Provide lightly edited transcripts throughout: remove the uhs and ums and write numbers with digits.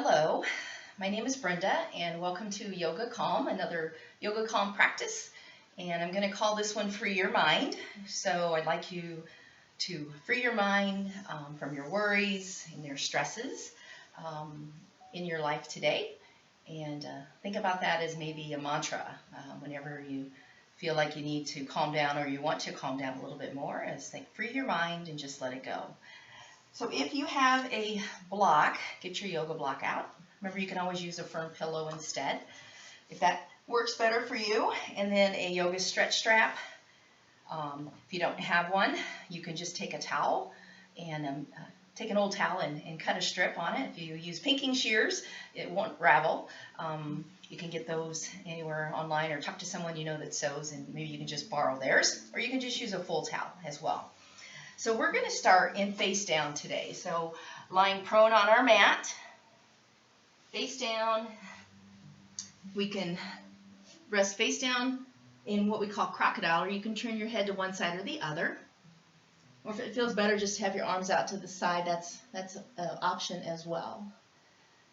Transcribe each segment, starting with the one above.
Hello, my name is Brenda and welcome to Yoga Calm, another Yoga Calm practice. And I'm going to call this one Free Your Mind. So I'd like you to free your mind from your worries and your stresses in your life today. And think about that as maybe a mantra whenever you feel like you need to calm down or you want to calm down a little bit more, as think free your mind and just let it go. So if you have a block, get your yoga block out. Remember, you can always use a firm pillow instead, if that works better for you. And then a yoga stretch strap. If you don't have one, you can just take a towel and take an old towel and cut a strip on it. If you use pinking shears, it won't ravel. You can get those anywhere online or talk to someone you know that sews, and maybe you can just borrow theirs, or you can just use a full towel as well. So we're going to start in face down today. So lying prone on our mat, face down. We can rest face down in what we call crocodile, or you can turn your head to one side or the other. Or if it feels better, just have your arms out to the side. That's an option as well.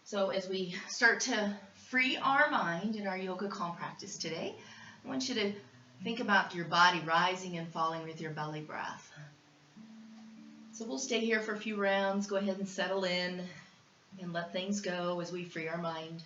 So as we start to free our mind in our yoga calm practice today, I want you to think about your body rising and falling with your belly breath. So we'll stay here for a few rounds. Go ahead and settle in and let things go as we free our mind.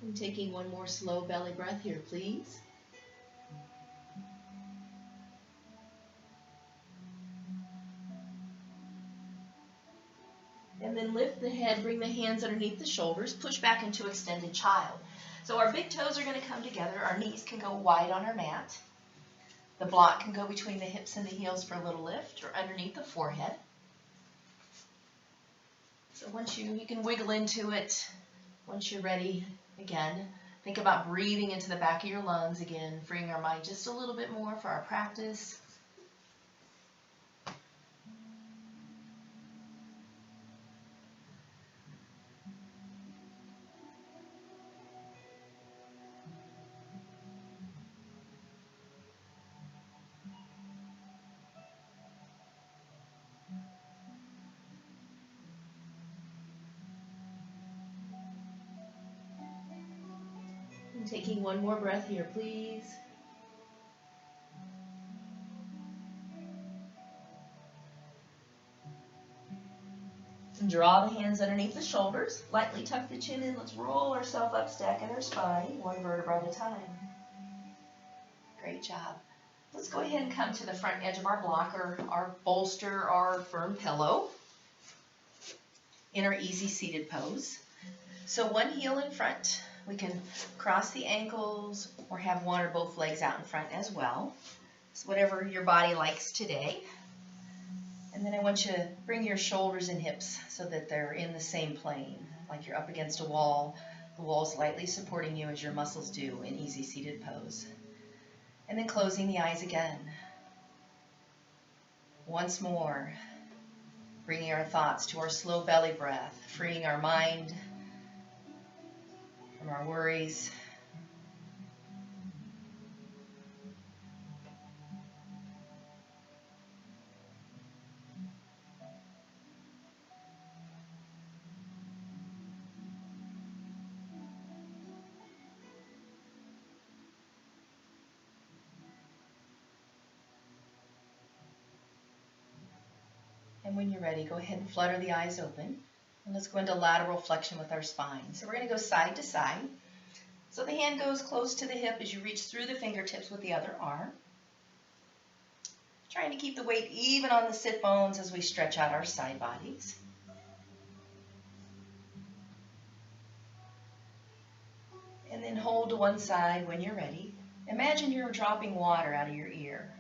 And taking one more slow belly breath here, please. And then lift the head, bring the hands underneath the shoulders, push back into extended child. So our big toes are going to come together. Our knees can go wide on our mat. The block can go between the hips and the heels for a little lift, or underneath the forehead. So once you can wiggle into it once you're ready. Again, think about breathing into the back of your lungs again, freeing our mind just a little bit more for our practice. And taking one more breath here, please. And draw the hands underneath the shoulders. Lightly tuck the chin in. Let's roll ourselves up, stacking our spine, one vertebra at a time. Great job. Let's go ahead and come to the front edge of our block, or our bolster, our firm pillow, in our easy seated pose. So one heel in front. We can cross the ankles or have one or both legs out in front as well. So whatever your body likes today. And then I want you to bring your shoulders and hips so that they're in the same plane, like you're up against a wall. The wall's lightly supporting you as your muscles do in easy seated pose. And then closing the eyes again. Once more, bringing our thoughts to our slow belly breath, freeing our mind from our worries. And when you're ready, go ahead and flutter the eyes open. And let's go into lateral flexion with our spine. So we're going to go side to side. So the hand goes close to the hip as you reach through the fingertips with the other arm. Trying to keep the weight even on the sit bones as we stretch out our side bodies. And then hold to one side when you're ready. Imagine you're dropping water out of your ear.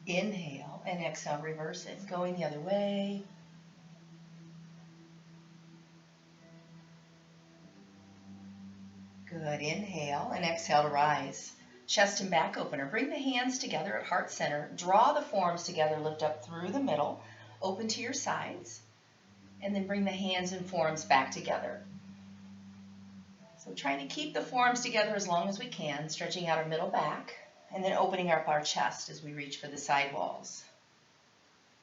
Inhale and exhale, reverse it. Going the other way. Good. Inhale and exhale to rise. Chest and back opener. Bring the hands together at heart center. Draw the forearms together. Lift up through the middle. Open to your sides. And then bring the hands and forearms back together. So trying to keep the forearms together as long as we can, stretching out our middle back, and then opening up our chest as we reach for the side walls.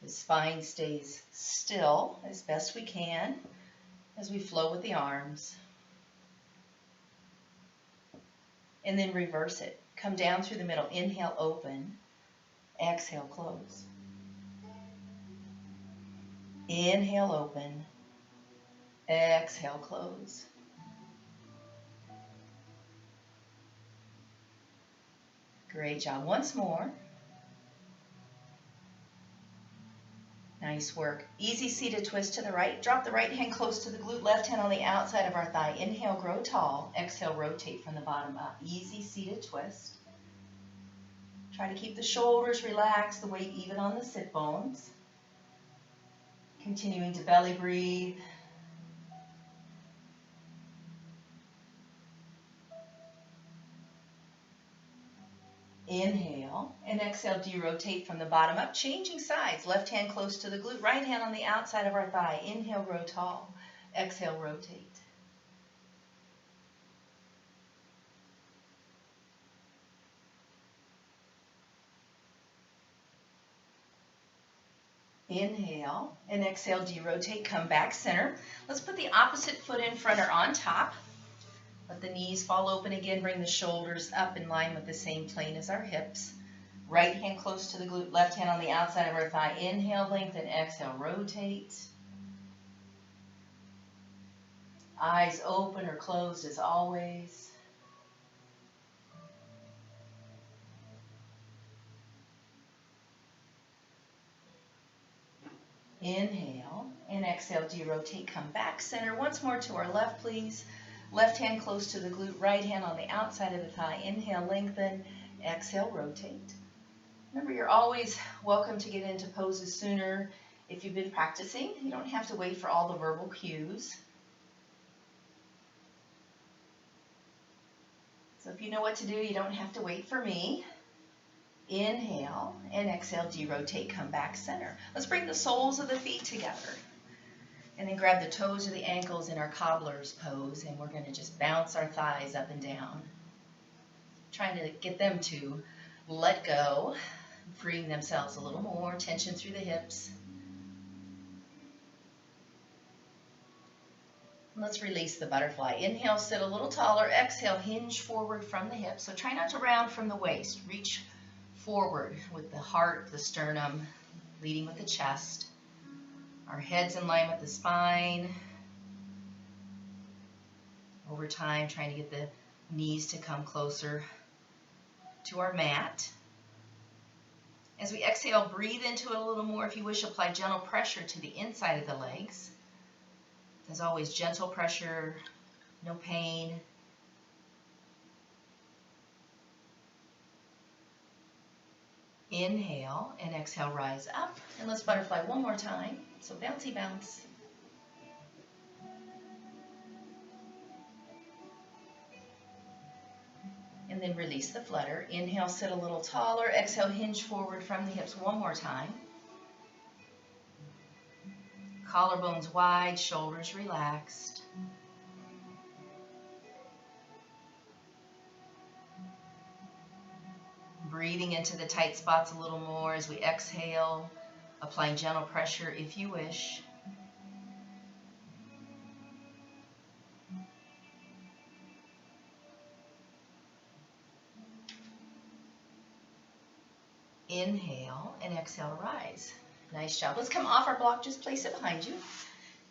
The spine stays still as best we can as we flow with the arms. And then reverse it. Come down through the middle. Inhale, open. Exhale, close. Inhale, open. Exhale, close. Great job. Once more. Nice work. Easy seated twist to the right. Drop the right hand close to the glute, left hand on the outside of our thigh. Inhale, grow tall. Exhale, rotate from the bottom up. Easy seated twist. Try to keep the shoulders relaxed, the weight even on the sit bones. Continuing to belly breathe. Inhale and exhale, derotate from the bottom up, changing sides. Left hand close to the glute, right hand on the outside of our thigh. Inhale, grow tall. Exhale, rotate. Inhale and exhale, derotate, come back center. Let's put the opposite foot in front or on top. Let the knees fall open again. Bring the shoulders up in line with the same plane as our hips. Right hand close to the glute, left hand on the outside of our thigh. Inhale, lengthen, exhale, rotate. Eyes open or closed as always. Inhale and exhale, derotate, come back center. Once more to our left, please. Left hand close to the glute, right hand on the outside of the thigh. Inhale, lengthen, exhale, rotate. Remember, you're always welcome to get into poses sooner if you've been practicing. You don't have to wait for all the verbal cues. So if you know what to do, you don't have to wait for me. Inhale and exhale, derotate, come back center. Let's bring the soles of the feet together. And then grab the toes or the ankles in our cobbler's pose, and we're going to just bounce our thighs up and down. Trying to get them to let go, freeing themselves a little more, tension through the hips. Let's release the butterfly. Inhale, sit a little taller. Exhale, hinge forward from the hips. So try not to round from the waist. Reach forward with the heart, the sternum, leading with the chest. Our head's in line with the spine. Over time, trying to get the knees to come closer to our mat. As we exhale, breathe into it a little more. If you wish, apply gentle pressure to the inside of the legs. As always, gentle pressure, no pain. Inhale and exhale, rise up. And let's butterfly one more time. So bouncy bounce. And then release the flutter. Inhale, sit a little taller. Exhale, hinge forward from the hips one more time. Collarbones wide, shoulders relaxed. Breathing into the tight spots a little more as we exhale, applying gentle pressure if you wish. Inhale and exhale to rise. Nice job. Let's come off our block, just place it behind you.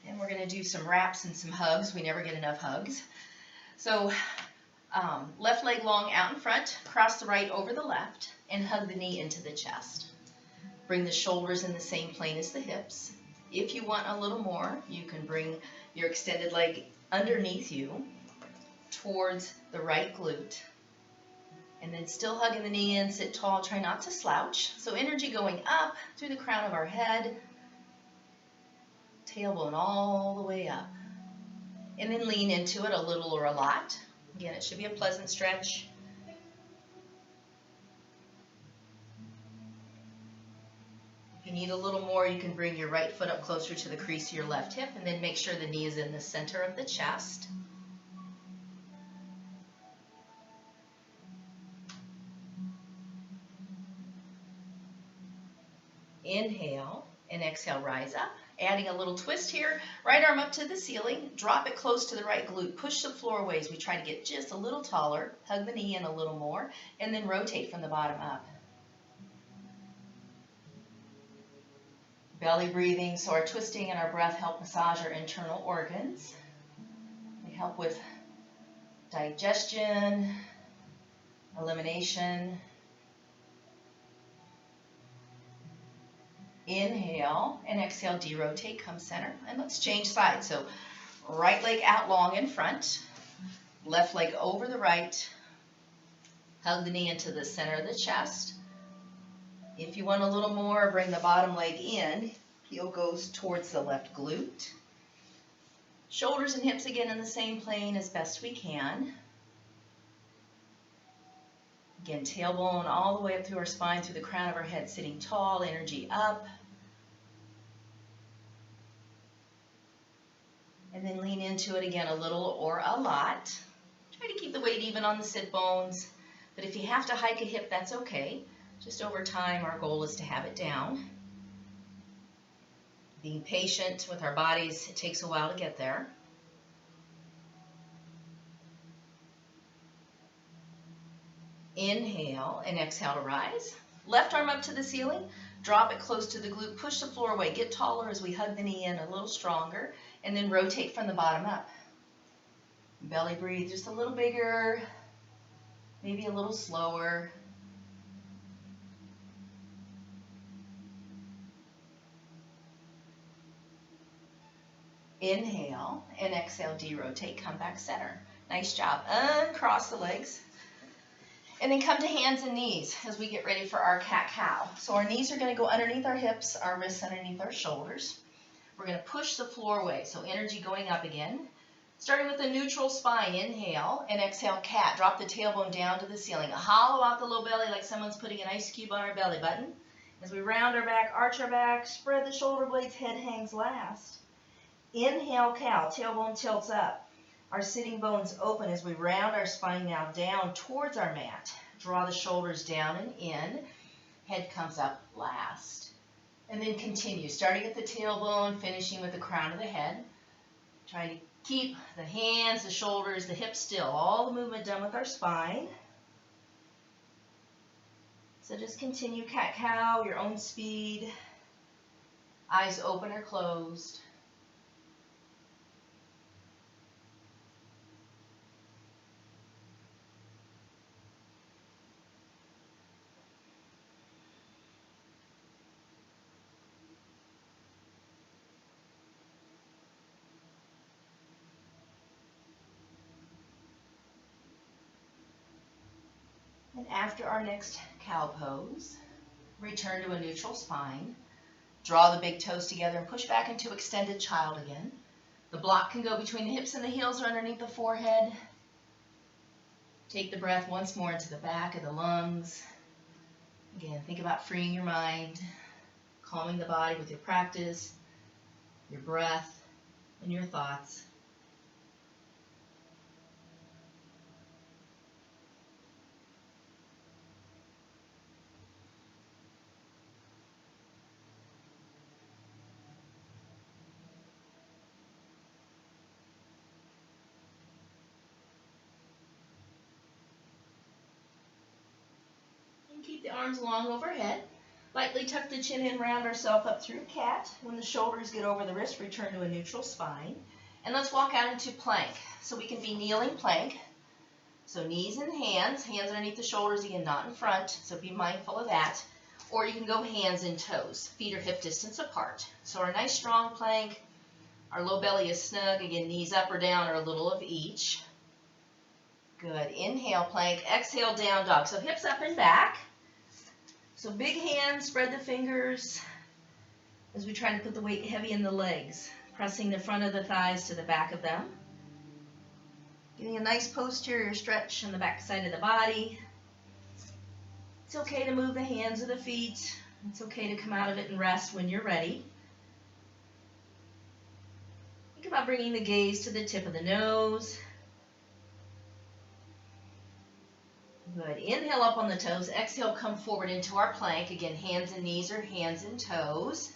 And we're going to do some wraps and some hugs. We never get enough hugs. So left leg long out in front, cross the right over the left, and hug the knee into the chest. Bring the shoulders in the same plane as the hips. If you want a little more, you can bring your extended leg underneath you. towards the right glute. And then still hugging the knee in, sit tall, try not to slouch. So energy going up through the crown of our head, tailbone all the way up. And then lean into it a little or a lot. Again, it should be a pleasant stretch. If you need a little more, you can bring your right foot up closer to the crease of your left hip, and then make sure the knee is in the center of the chest. Inhale and exhale, rise up. Adding a little twist here, right arm up to the ceiling, drop it close to the right glute, push the floor away as we try to get just a little taller, hug the knee in a little more, and then rotate from the bottom up. Belly breathing, so our twisting and our breath help massage our internal organs. They help with digestion, elimination. Inhale and exhale, derotate, come center. And let's change sides. So right leg out long in front, left leg over the right, hug the knee into the center of the chest. If you want a little more, bring the bottom leg in, heel goes towards the left glute. Shoulders and hips again in the same plane as best we can. Again, tailbone all the way up through our spine, through the crown of our head, sitting tall, energy up. And then lean into it again a little or a lot. Try to keep the weight even on the sit bones, but if you have to hike a hip, that's okay. Just over time, our goal is to have it down. Being patient with our bodies, it takes a while to get there. Inhale and exhale to rise. Left arm up to the ceiling, drop it close to the glute, push the floor away, get taller as we hug the knee in a little stronger, and then rotate from the bottom up. Belly breathe just a little bigger, maybe a little slower. Inhale and exhale, derotate, come back center. Nice job. Uncross the legs. And then come to hands and knees as we get ready for our cat-cow. So our knees are going to go underneath our hips, our wrists underneath our shoulders. We're going to push the floor away, so energy going up again. Starting with a neutral spine, inhale and exhale, cat. Drop the tailbone down to the ceiling. Hollow out the low belly like someone's putting an ice cube on our belly button. As we round our back, arch our back, spread the shoulder blades, head hangs last. Inhale, cow, tailbone tilts up. Our sitting bones open as we round our spine now down towards our mat. Draw the shoulders down and in. Head comes up last. And then continue, starting at the tailbone, finishing with the crown of the head. Trying to keep the hands, the shoulders, the hips still. All the movement done with our spine. So just continue cat-cow, your own speed. Eyes open or closed. And after our next cow pose, return to a neutral spine. Draw the big toes together and push back into extended child again. The block can go between the hips and the heels or underneath the forehead. Take the breath once more into the back of the lungs. Again, think about freeing your mind, calming the body with your practice, your breath, and your thoughts. Keep the arms long overhead. Lightly tuck the chin in, round ourselves up through cat. When the shoulders get over the wrist, return to a neutral spine. And let's walk out into plank. So we can be kneeling plank. So knees and hands underneath the shoulders, again, not in front. So be mindful of that. Or you can go hands and toes. Feet are hip distance apart. So our nice strong plank. Our low belly is snug. Again, knees up or down or a little of each. Good. Inhale, plank. Exhale, down dog. So hips up and back. So big hands, spread the fingers as we try to put the weight heavy in the legs, pressing the front of the thighs to the back of them. Getting a nice posterior stretch on the back side of the body. It's okay to move the hands or the feet. It's okay to come out of it and rest when you're ready. Think about bringing the gaze to the tip of the nose. Good. Inhale up on the toes. Exhale, come forward into our plank. Again, hands and knees or hands and toes.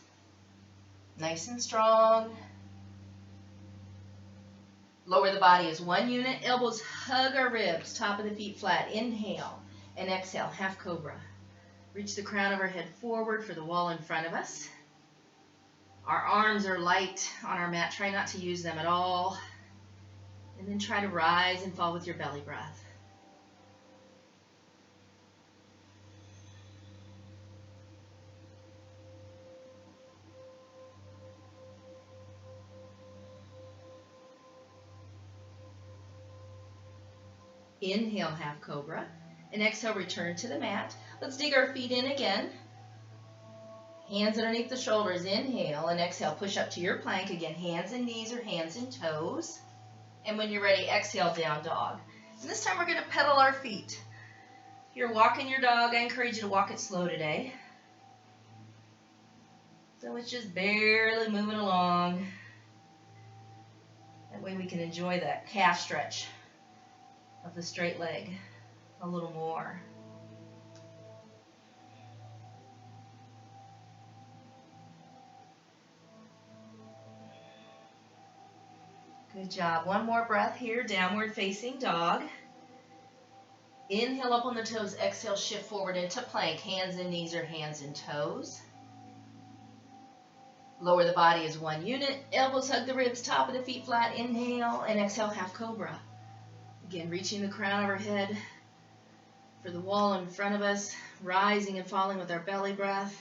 Nice and strong. Lower the body as one unit. Elbows hug our ribs. Top of the feet flat. Inhale and exhale. Half cobra. Reach the crown of our head forward for the wall in front of us. Our arms are light on our mat. Try not to use them at all. And then try to rise and fall with your belly breath. Inhale, half cobra, and exhale, return to the mat. Let's dig our feet in again. Hands underneath the shoulders. Inhale and exhale, push up to your plank. Again, hands and knees or hands and toes. And when you're ready, exhale, down dog. And this time we're going to pedal our feet. If you're walking your dog, I encourage you to walk it slow today. So it's just barely moving along. That way we can enjoy that calf stretch of the straight leg a little more. Good job. One more breath here, downward facing dog. Inhale up on the toes, exhale, shift forward into plank, hands and knees or hands and toes. Lower the body as one unit, elbows hug the ribs, top of the feet flat, inhale, and exhale, half cobra. Again, reaching the crown of our head for the wall in front of us, rising and falling with our belly breath.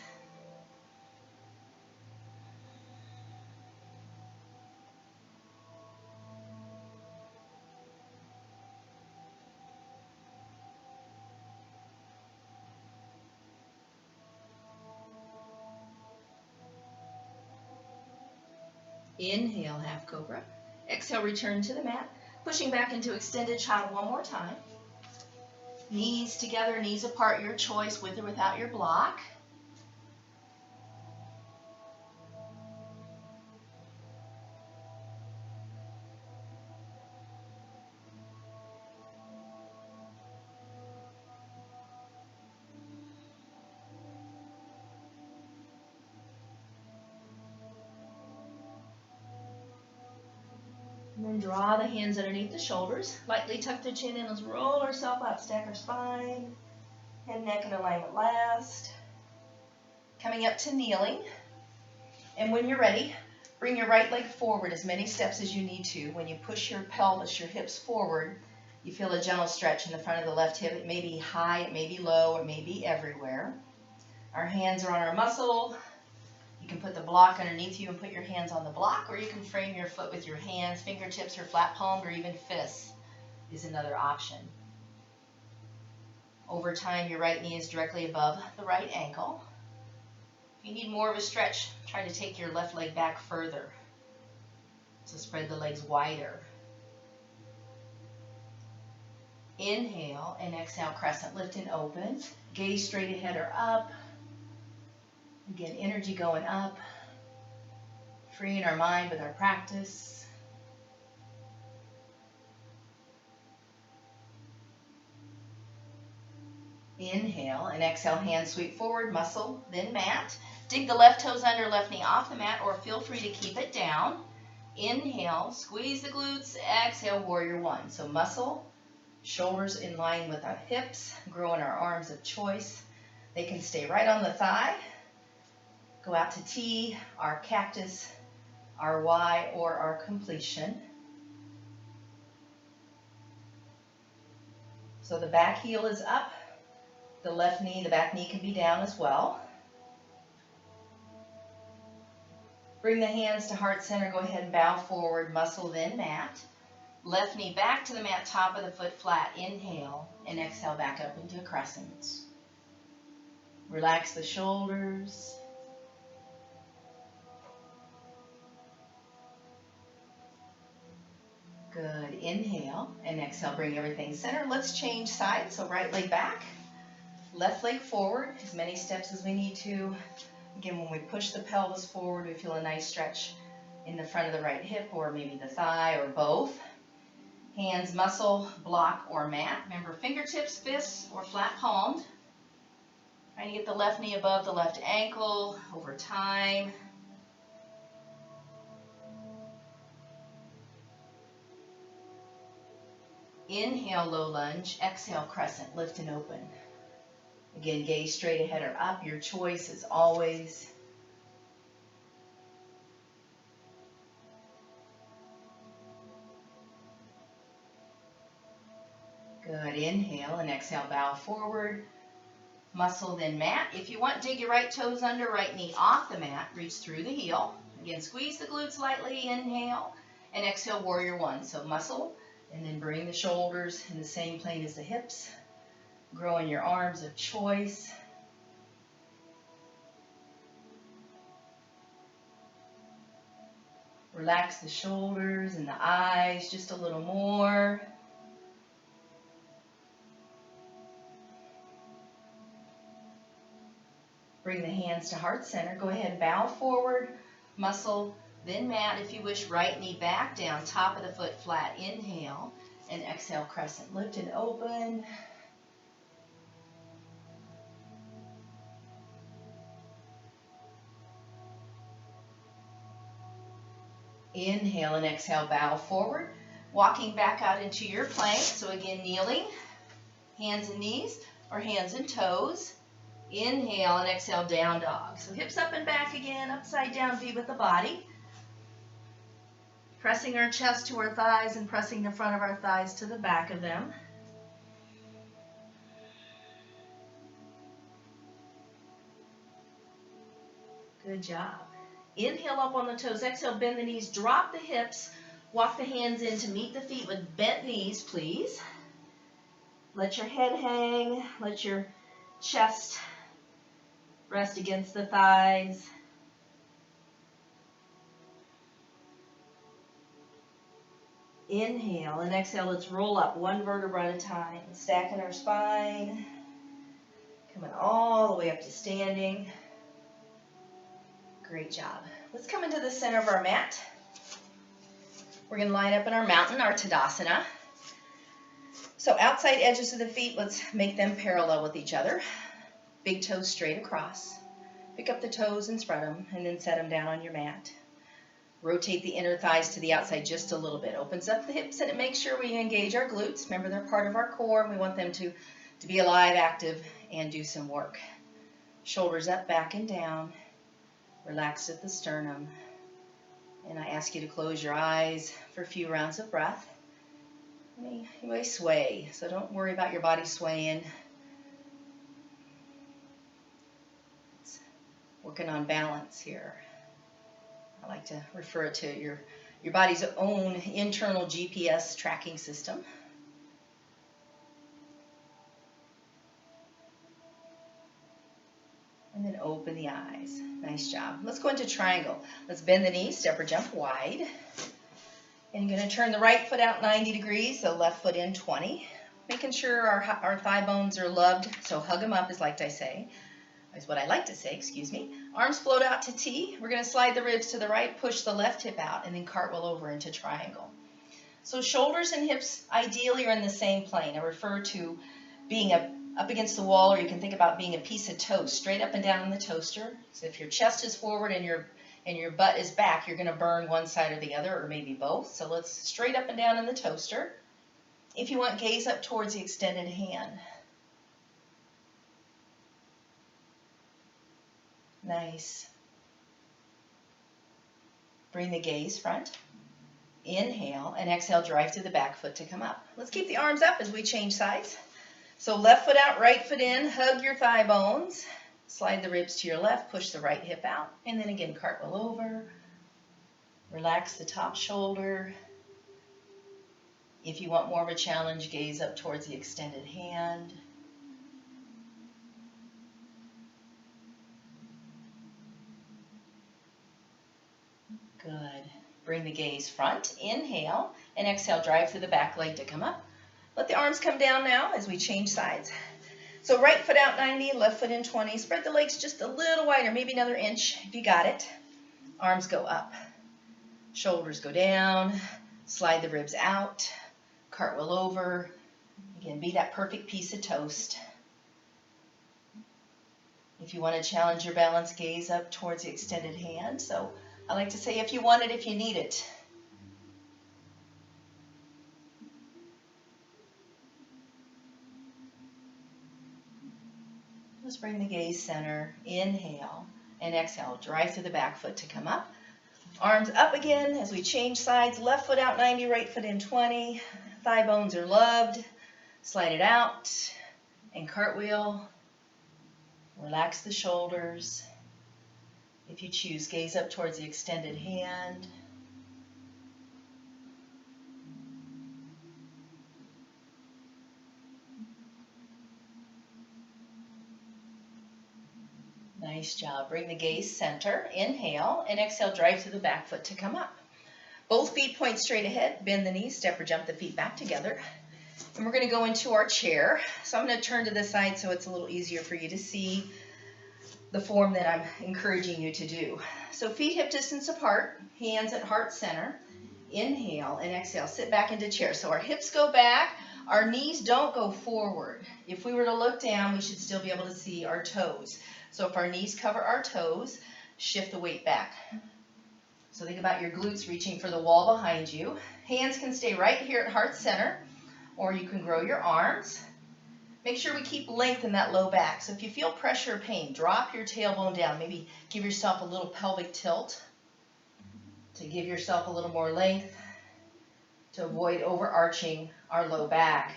Inhale, half cobra. Exhale, return to the mat. Pushing back into extended child one more time. Knees together, knees apart, your choice, with or without your block. And then draw the hands underneath the shoulders. Lightly tuck the chin in. Let's roll ourselves up. Stack our spine. Head, neck, and alignment last. Coming up to kneeling. And when you're ready, bring your right leg forward as many steps as you need to. When you push your pelvis, your hips forward, you feel a gentle stretch in the front of the left hip. It may be high, it may be low, it may be everywhere. Our hands are on our muscle. You can put the block underneath you and put your hands on the block, or you can frame your foot with your hands, fingertips are flat palmed, or even fists is another option. Over time, your right knee is directly above the right ankle. If you need more of a stretch, try to take your left leg back further. So spread the legs wider. Inhale and exhale, crescent lift and open. Gaze straight ahead or up. Again, energy going up, freeing our mind with our practice. Inhale and exhale, hands sweep forward, muscle, then mat. Dig the left toes under, left knee off the mat, or feel free to keep it down. Inhale, squeeze the glutes, exhale, warrior one. So muscle, shoulders in line with our hips, growing our arms of choice. They can stay right on the thigh. Go out to T, our cactus, our Y, or our completion. So the back heel is up. The left knee, the back knee can be down as well. Bring the hands to heart center. Go ahead and bow forward, muscle, then mat. Left knee back to the mat, top of the foot flat. Inhale, and exhale back up into a crescent. Relax the shoulders. Good. Inhale and exhale, bring everything center. Let's change sides. So right leg back, left leg forward, as many steps as we need to. Again, when we push the pelvis forward, we feel a nice stretch in the front of the right hip or maybe the thigh or both. Hands, muscle, block, or mat. Remember, fingertips, fists, or flat palmed. Trying to get the left knee above the left ankle over time. Inhale, low lunge. Exhale, crescent. Lift and open. Again, gaze straight ahead or up. Your choice is always. Good. Inhale and exhale, bow forward. Muscle, then mat. If you want, dig your right toes under, right knee off the mat. Reach through the heel. Again, squeeze the glutes lightly. Inhale and exhale, warrior one. So muscle, and then bring the shoulders in the same plane as the hips. Growing your arms of choice. Relax the shoulders and the eyes just a little more. Bring the hands to heart center. Go ahead and bow forward, muscle, then mat. If you wish, right knee back down, top of the foot flat. Inhale and exhale, crescent. Lift and open. Inhale and exhale, bow forward. Walking back out into your plank. So again, kneeling, hands and knees, or hands and toes. Inhale and exhale, down dog. So hips up and back again, upside down V with the body. Pressing our chest to our thighs and pressing the front of our thighs to the back of them. Good job. Inhale up on the toes, exhale, bend the knees, drop the hips, walk the hands in to meet the feet with bent knees, please. Let your head hang, let your chest rest against the thighs. Inhale and exhale, let's roll up one vertebra at a time, stacking our spine, coming all the way up to standing. Great job. Let's come into the center of our mat. We're going to line up in our mountain, our Tadasana. So outside edges of the feet, let's make them parallel with each other. Big toes straight across. Pick up the toes and spread them, and then set them down on your mat. Rotate the inner thighs to the outside just a little bit. Opens up the hips, and it makes sure we engage our glutes. Remember, they're part of our core, and we want them to be alive, active, and do some work. Shoulders up, back, and down. Relaxed at the sternum. And I ask you to close your eyes for a few rounds of breath. You may sway, so don't worry about your body swaying. It's working on balance here. I like to refer to your body's own internal GPS tracking system. And then open the eyes. Nice job. Let's go into triangle. Let's bend the knees, step or jump wide. And you're going to turn the right foot out 90 degrees, the left foot in 20. Making sure our thigh bones are loved, so hug them up is what I like to say, excuse me. Arms float out to T. We're going to slide the ribs to the right, push the left hip out, and then cartwheel over into triangle. So shoulders and hips ideally are in the same plane. I refer to being up against the wall, or you can think about being a piece of toast, straight up and down in the toaster. So if your chest is forward and your butt is back, you're going to burn one side or the other, or maybe both. So let's straight up and down in the toaster. If you want, gaze up towards the extended hand. Nice. Bring the gaze front. Inhale and exhale, drive through the back foot to come up. Let's keep the arms up as we change sides. So left foot out, right foot in, hug your thigh bones. Slide the ribs to your left, push the right hip out, and then again cartwheel over. Relax the top shoulder. If you want more of a challenge, gaze up towards the extended hand. Good. Bring the gaze front. Inhale, and exhale, drive through the back leg to come up. Let the arms come down now as we change sides. So right foot out 90, left foot in 20. Spread the legs just a little wider, maybe another inch if you got it. Arms go up. Shoulders go down. Slide the ribs out. Cartwheel over. Again, be that perfect piece of toast. If you want to challenge your balance, gaze up towards the extended hand. So I like to say if you want it, if you need it. Let's bring the gaze center. Inhale and exhale. Drive through the back foot to come up. Arms up again as we change sides. Left foot out 90, right foot in 20. Thigh bones are loved. Slide it out and cartwheel. Relax the shoulders. If you choose, gaze up towards the extended hand. Nice job. Bring the gaze center. Inhale and exhale. Drive through the back foot to come up. Both feet point straight ahead. Bend the knees. Step or jump the feet back together. And we're going to go into our chair. So I'm going to turn to the side so it's a little easier for you to see the form that I'm encouraging you to do. So feet hip distance apart. Hands at heart center. Inhale and exhale. Sit back into chair. So our hips go back. Our knees don't go forward. If we were to look down, we should still be able to see our toes. So if our knees cover our toes, shift the weight back. So think about your glutes reaching for the wall behind you. Hands can stay right here at heart center, or you can grow your arms. Make sure we keep length in that low back. So if you feel pressure or pain, drop your tailbone down. Maybe give yourself a little pelvic tilt to give yourself a little more length to avoid overarching our low back.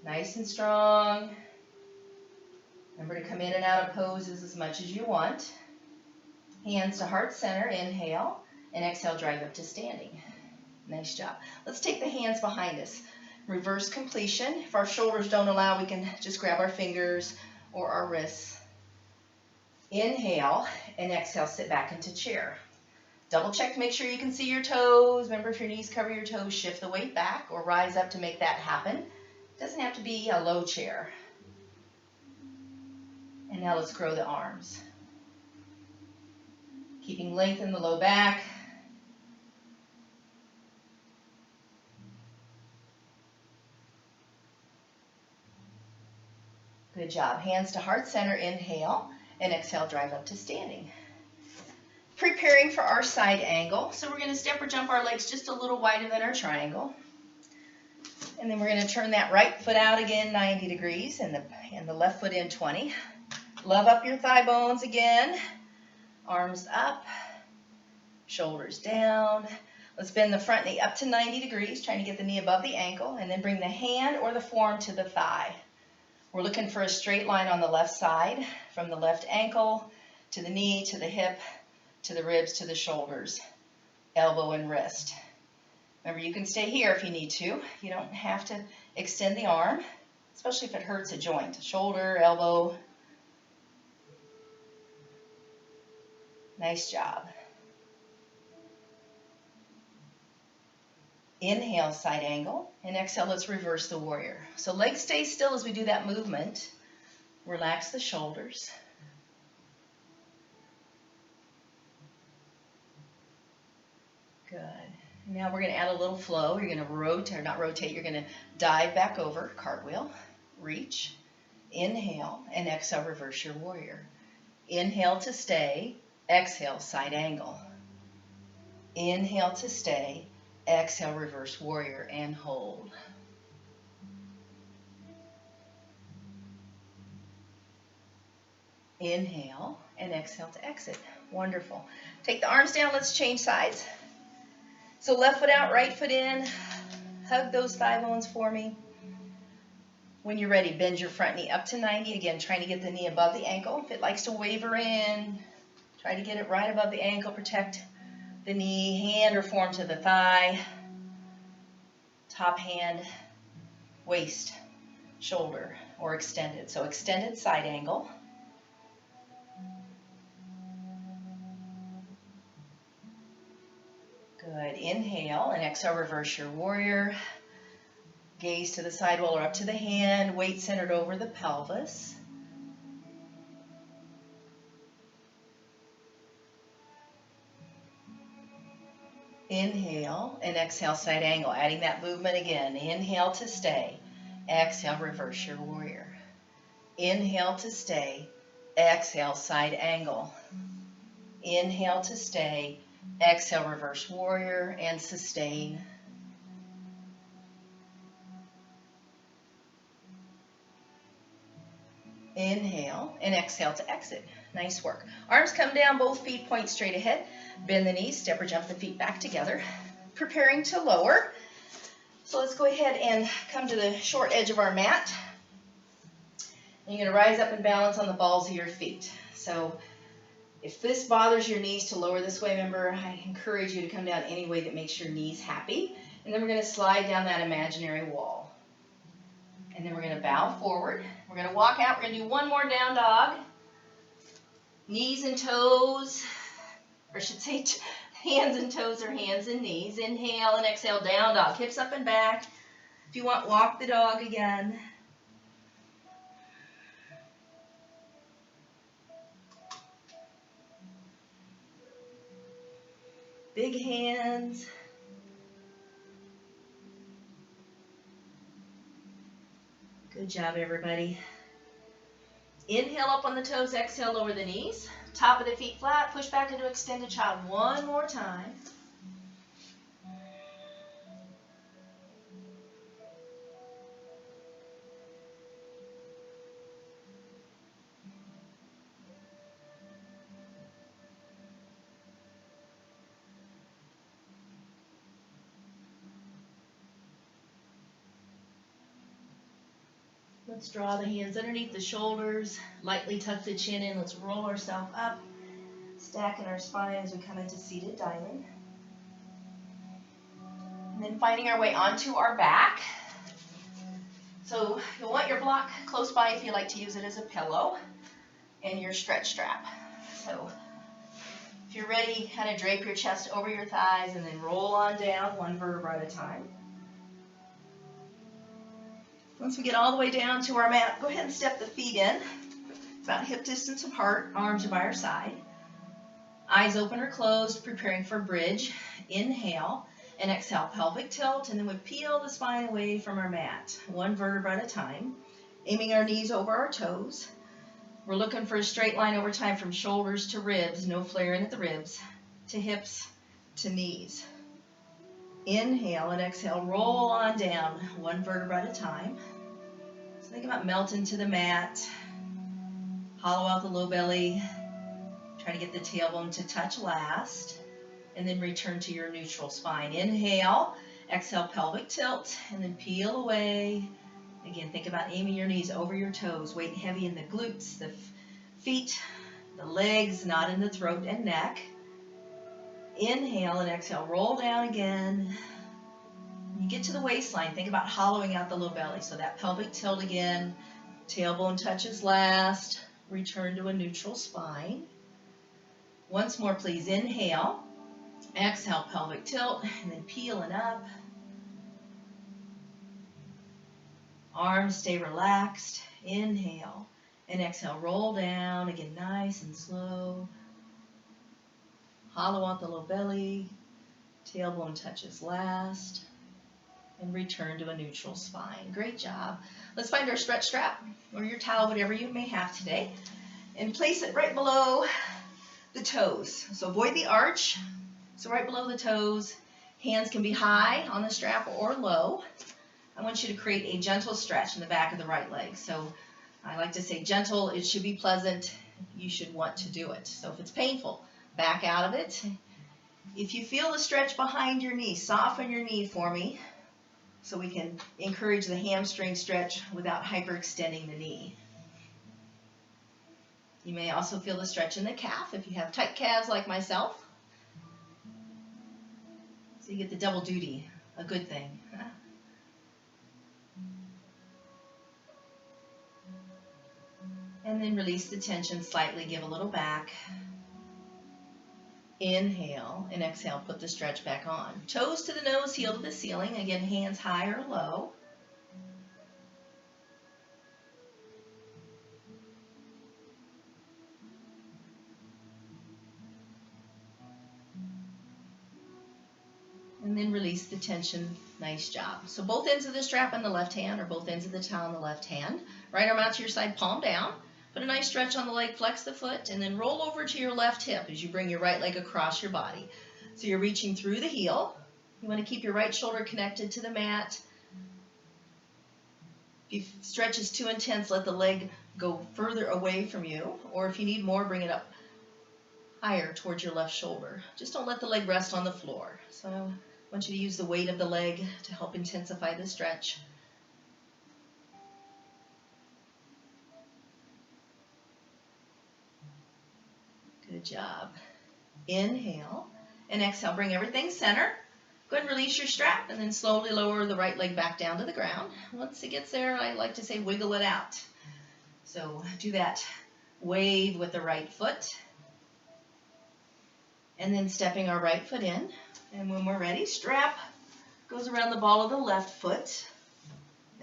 Nice and strong. Remember to come in and out of poses as much as you want. Hands to heart center, inhale, and exhale, drive up to standing. Nice job. Let's take the hands behind us. Reverse completion. If our shoulders don't allow, we can just grab our fingers or our wrists. Inhale and exhale, sit back into chair. Double check to make sure you can see your toes. Remember, if your knees cover your toes, shift the weight back or rise up to make that happen. It doesn't have to be a low chair. And now let's grow the arms. Keeping length in the low back. Good job. Hands to heart center, inhale, and exhale, drive up to standing. Preparing for our side angle. So we're going to step or jump our legs just a little wider than our triangle. And then we're going to turn that right foot out again 90 degrees and the left foot in 20. Love up your thigh bones again. Arms up, shoulders down. Let's bend the front knee up to 90 degrees, trying to get the knee above the ankle, and then bring the hand or the forearm to the thigh. We're looking for a straight line on the left side, from the left ankle to the knee, to the hip, to the ribs, to the shoulders, elbow and wrist. Remember, you can stay here if you need to. You don't have to extend the arm, especially if it hurts a joint, shoulder, elbow. Nice job. Inhale, side angle, and exhale, let's reverse the warrior. So legs stay still as we do that movement. Relax the shoulders. Good. Now we're going to add a little flow. You're going to rotate, or not rotate, you're going to dive back over, cartwheel, reach, inhale, and exhale, reverse your warrior. Inhale to stay, exhale, side angle. Inhale to stay, exhale, reverse warrior, and hold. Inhale and exhale to exit. Wonderful. Take the arms down. Let's change sides. So left foot out, right foot in. Hug those thigh bones for me. When you're ready, bend your front knee up to 90. Again, trying to get the knee above the ankle. If it likes to waver in, try to get it right above the ankle. Protect the knee, hand or form to the thigh, top hand, waist, shoulder, or extended. So extended side angle. Good. Inhale and exhale, reverse your warrior. Gaze to the side wall or up to the hand, weight centered over the pelvis. Inhale and exhale, side angle, adding that movement again. Inhale to stay. Exhale, reverse your warrior. Inhale to stay. Exhale, side angle. Inhale to stay. Exhale, reverse warrior, and sustain. Inhale and exhale to exit. Nice work. Arms come down, both feet point straight ahead. Bend the knees, step or jump the feet back together. Preparing to lower. So let's go ahead and come to the short edge of our mat. And you're going to rise up and balance on the balls of your feet. So if this bothers your knees to lower this way, remember, I encourage you to come down any way that makes your knees happy. And then we're going to slide down that imaginary wall. And then we're going to bow forward. We're going to walk out. We're going to do one more down dog. Knees and toes, or I should say hands and toes or hands and knees. Inhale and exhale, down dog. Hips up and back. If you want, walk the dog again. Big hands. Good job, everybody. Inhale up on the toes, exhale, lower the knees. Top of the feet flat, push back into extended child one more time. Let's draw the hands underneath the shoulders, lightly tuck the chin in. Let's roll ourselves up, stacking our spine as we come into seated diamond. And then finding our way onto our back. So you'll want your block close by if you like to use it as a pillow, and your stretch strap. So if you're ready, kind of drape your chest over your thighs and then roll on down one vertebra at a time. Once we get all the way down to our mat, go ahead and step the feet in, about hip distance apart, arms are by our side. Eyes open or closed, preparing for bridge. Inhale and exhale, pelvic tilt, and then we peel the spine away from our mat, one vertebra at a time, aiming our knees over our toes. We're looking for a straight line over time from shoulders to ribs, no flaring at the ribs, to hips to knees. Inhale and exhale, roll on down, one vertebra at a time. So think about melting to the mat, hollow out the low belly, try to get the tailbone to touch last, and then return to your neutral spine. Inhale, exhale, pelvic tilt, and then peel away. Again, think about aiming your knees over your toes, weight heavy in the glutes, the feet, the legs, not in the throat and neck. Inhale and exhale, roll down again. When you get to the waistline, think about hollowing out the low belly. So that pelvic tilt again, tailbone touches last, return to a neutral spine. Once more, please. Inhale, exhale, pelvic tilt, and then peeling up. Arms stay relaxed. Inhale and exhale, roll down. Again, nice and slow. Hollow out the low belly, tailbone touches last, and return to a neutral spine. Great job. Let's find our stretch strap or your towel, whatever you may have today, and place it right below the toes. So avoid the arch. So right below the toes, hands can be high on the strap or low. I want you to create a gentle stretch in the back of the right leg. So I like to say gentle, it should be pleasant. You should want to do it. So if it's painful, back out of it. If you feel the stretch behind your knee, soften your knee for me so we can encourage the hamstring stretch without hyperextending the knee. You may also feel the stretch in the calf if you have tight calves like myself. So you get the double duty, a good thing. And then release the tension slightly, give a little back. Inhale and exhale, put the stretch back on. Toes to the nose, heel to the ceiling. Again, hands high or low. And then release the tension. Nice job. So both ends of the strap on the left hand or both ends of the towel on the left hand. Right arm out to your side, palm down. Put a nice stretch on the leg, flex the foot, and then roll over to your left hip as you bring your right leg across your body. So you're reaching through the heel. You want to keep your right shoulder connected to the mat. If stretch is too intense, let the leg go further away from you. Or if you need more, bring it up higher towards your left shoulder. Just don't let the leg rest on the floor. So I want you to use the weight of the leg to help intensify the stretch. Good job. Inhale and exhale. Bring everything center. Go ahead and release your strap and then slowly lower the right leg back down to the ground. Once it gets there, I like to say wiggle it out. So do that wave with the right foot. And then stepping our right foot in. And when we're ready, strap goes around the ball of the left foot.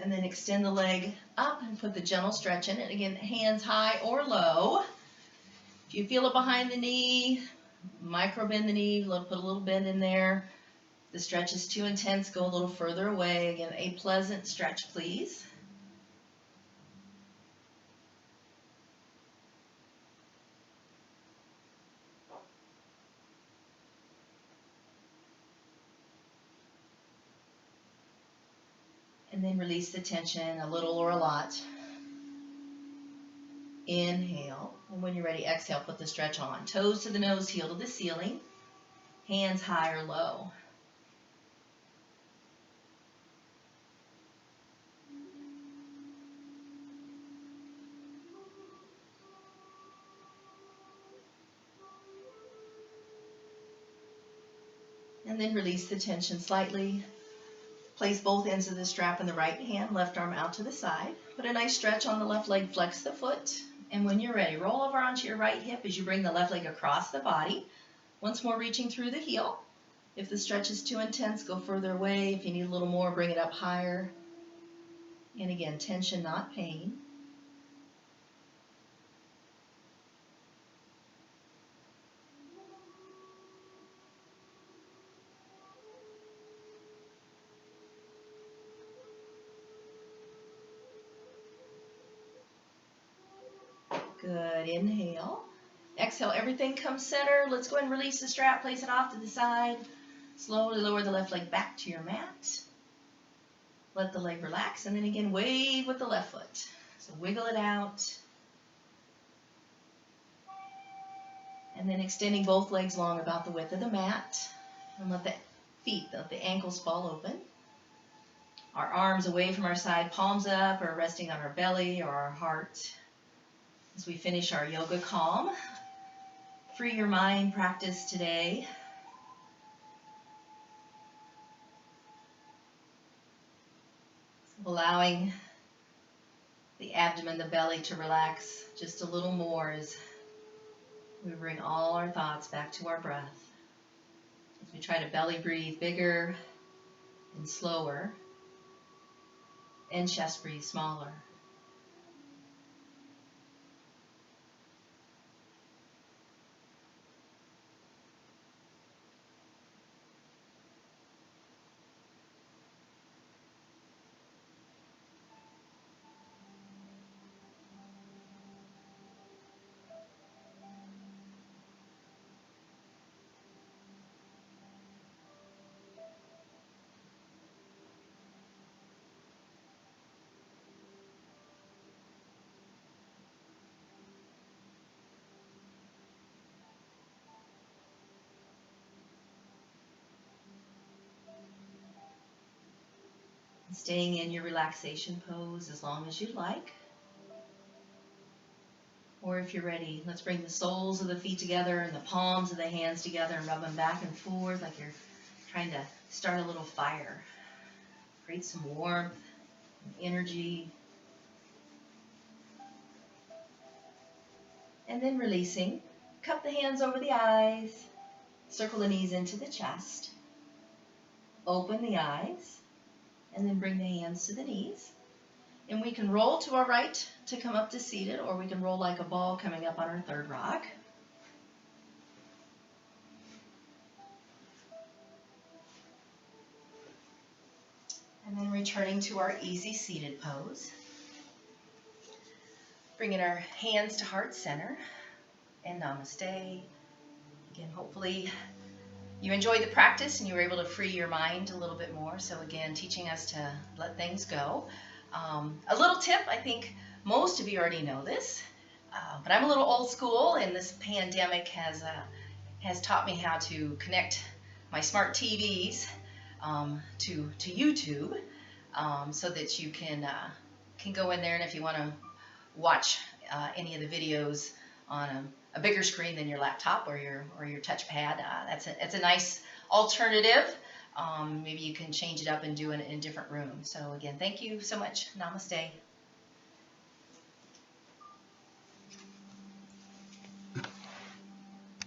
And then extend the leg up and put the gentle stretch in it. Again, hands high or low. If you feel it behind the knee, micro bend the knee, put a little bend in there. If the stretch is too intense, go a little further away. Again, a pleasant stretch, please. And then release the tension, a little or a lot. Inhale, and when you're ready, exhale, put the stretch on. Toes to the nose, heel to the ceiling. Hands high or low. And then release the tension slightly. Place both ends of the strap in the right hand, left arm out to the side. Put a nice stretch on the left leg, flex the foot. And when you're ready, roll over onto your right hip as you bring the left leg across the body. Once more, reaching through the heel. If the stretch is too intense, go further away. If you need a little more, bring it up higher. And again, tension, not pain. Good. Inhale. Exhale. Everything comes center. Let's go ahead and release the strap. Place it off to the side. Slowly lower the left leg back to your mat. Let the leg relax. And then again, wave with the left foot. So wiggle it out. And then extending both legs long about the width of the mat. And let the feet, let the ankles fall open. Our arms away from our side, palms up or resting on our belly or our heart. As we finish our Yoga Calm, free your mind practice today. Allowing the abdomen, the belly to relax just a little more as we bring all our thoughts back to our breath. As we try to belly breathe bigger and slower, and chest breathe smaller. Staying in your relaxation pose as long as you'd like. Or if you're ready, let's bring the soles of the feet together and the palms of the hands together and rub them back and forth like you're trying to start a little fire, create some warmth, energy, and then releasing. Cup the hands over the eyes, circle the knees into the chest, open the eyes, and then bring the hands to the knees. And we can roll to our right to come up to seated, or we can roll like a ball coming up on our third rock. And then returning to our easy seated pose. Bringing our hands to heart center and Namaste. Again, hopefully you enjoyed the practice and you were able to free your mind a little bit more. So again, teaching us to let things go. A little tip, I think most of you already know this, but I'm a little old school, and this pandemic has taught me how to connect my smart TVs to YouTube, so that you can go in there, and if you want to watch any of the videos on a bigger screen than your laptop or your touchpad, that's a nice alternative. Maybe you can change it up and do it in a different room. So again, thank you so much. Namaste.